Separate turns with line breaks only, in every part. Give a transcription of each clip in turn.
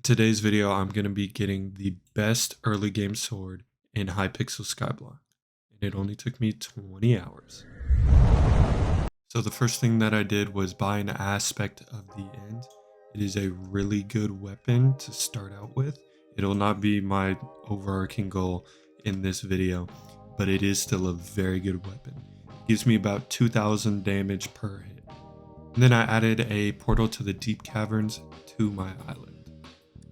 In today's video, I'm going to be getting the best early game sword in Hypixel Skyblock, and it only took me 20 hours. So the first thing that I did was buy an aspect of the end. It is a really good weapon to start out with. It'll not be my overarching goal in this video, but it is still a very good weapon. It gives me about 2,000 damage per hit. And then I added a portal to the deep caverns to my island.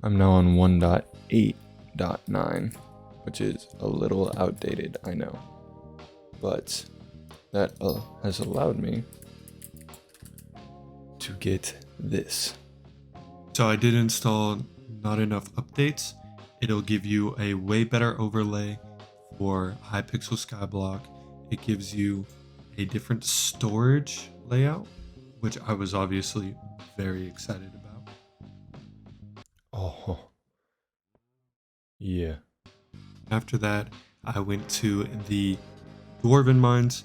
I'm now on 1.8.9, which is a little outdated, I know, but that has allowed me to get this.
So I did install not enough updates. It'll give you a way better overlay for Hypixel Skyblock. It gives you a different storage layout, which I was obviously very excited about.
Oh, yeah.
After that, I went to the Dwarven mines,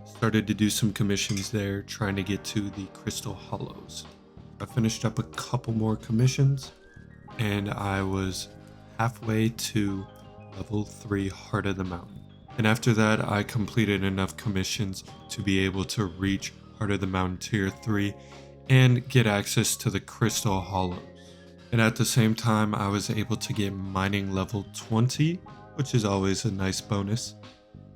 started to do some commissions there, trying to get to the Crystal Hollows. I finished up a couple more commissions, and I was halfway to level 3 Heart of the Mountain. And after that, I completed enough commissions to be able to reach Heart of the Mountain tier 3 and get access to the Crystal Hollows. And at the same time, I was able to get mining level 20, which is always a nice bonus.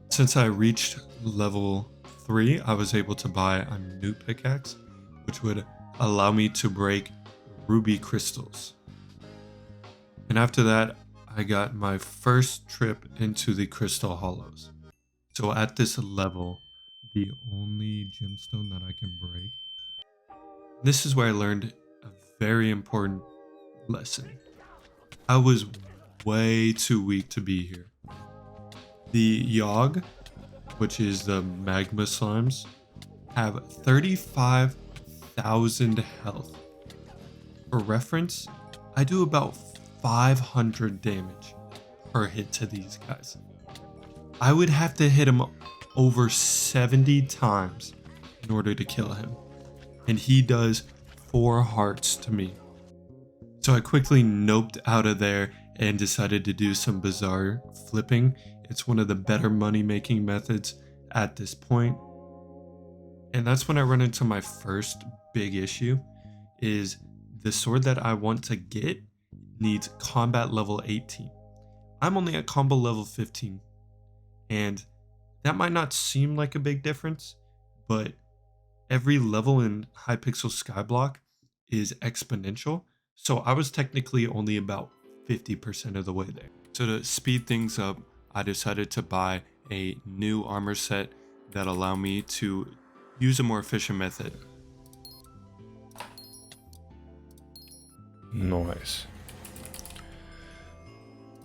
Since I reached level 3, I was able to buy a new pickaxe, which would allow me to break ruby crystals. And after that, I got my first trip into the Crystal Hollows. So at this level, the only gemstone that I can break, this is where I learned a very important lesson. I was way too weak to be here. The Yogg, which is the magma slimes, have 35,000 health. For reference, I do about 500 damage per hit to these guys. I would have to hit him over 70 times in order to kill him, and he does 4 hearts to me. So I quickly noped out of there and decided to do some bizarre flipping. It's one of the better money making methods at this point. And that's when I run into my first big issue, is the sword that I want to get needs combat level 18. I'm only at combo level 15. And that might not seem like a big difference, but every level in Hypixel Skyblock is exponential. So I was technically only about 50% of the way there. So to speed things up, I decided to buy a new armor set that allowed me to use a more efficient method.
Nice.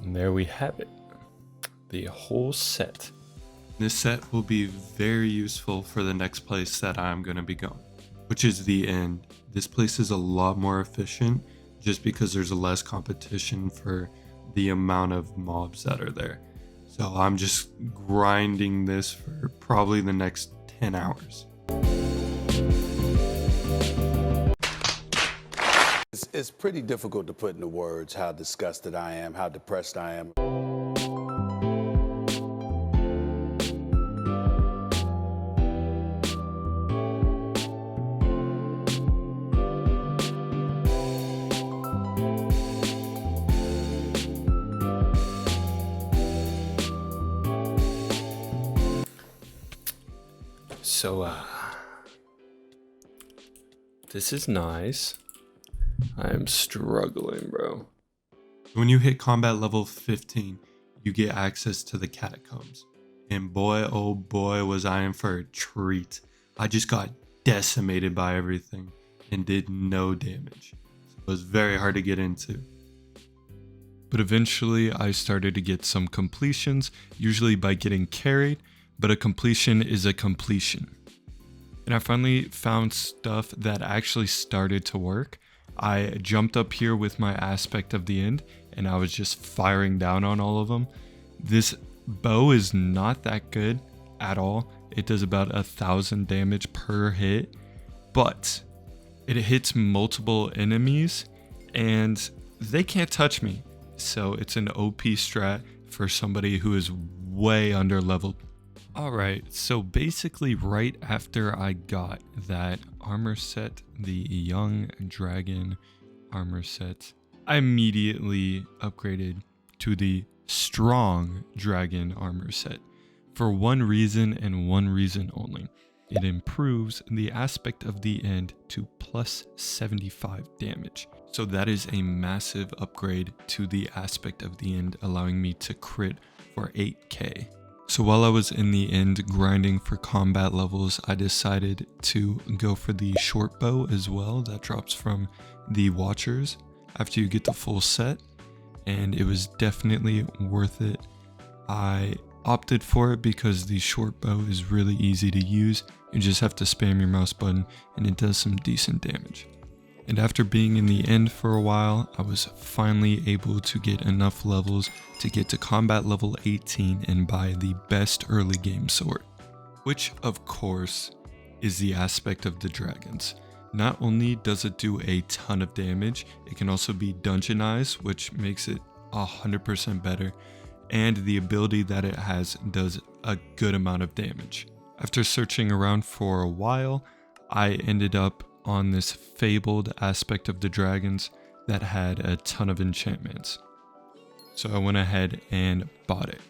And there we have it. The whole set.
This set will be very useful for the next place that I'm going to be going, which is the end. This place is a lot more efficient just because there's less competition for the amount of mobs that are there. So I'm just grinding this for probably the next 10 hours.
It's pretty difficult to put into words how disgusted I am, how depressed I am.
So, this is nice. I am struggling, bro.
When you hit combat level 15, you get access to the Catacombs. And boy, oh boy, was I in for a treat. I just got decimated by everything and did no damage. So it was very hard to get into. But eventually I started to get some completions, usually by getting carried, but a completion is a completion. And I finally found stuff that actually started to work. I jumped up here with my aspect of the end, and I was just firing down on all of them. This bow is not that good at all. It does about 1,000 damage per hit, but it hits multiple enemies, and they can't touch me. So it's an OP strat for somebody who is way under leveled. Alright, so basically right after I got that armor set, the young dragon armor set, I immediately upgraded to the strong dragon armor set for one reason and one reason only. It improves the aspect of the end to plus 75 damage. So that is a massive upgrade to the aspect of the end, allowing me to crit for 8k. So while I was in the end grinding for combat levels, I decided to go for the short bow as well that drops from the Watchers after you get the full set, and it was definitely worth it. I opted for it because the short bow is really easy to use. You just have to spam your mouse button and it does some decent damage. And after being in the end for a while, I was finally able to get enough levels to get to combat level 18 and buy the best early game sword, which of course is the aspect of the dragons. Not only does it do a ton of damage, it can also be dungeonized, which makes it 100% better, and the ability that it has does a good amount of damage. After searching around for a while, I ended up on this fabled aspect of the dragons that had a ton of enchantments. So I went ahead and bought it.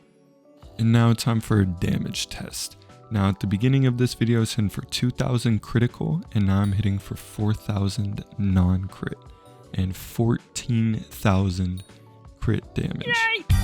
And now time for a damage test. Now at the beginning of this video I was hitting for 2000 critical, and now I'm hitting for 4000 non-crit and 14,000 crit damage. Yay!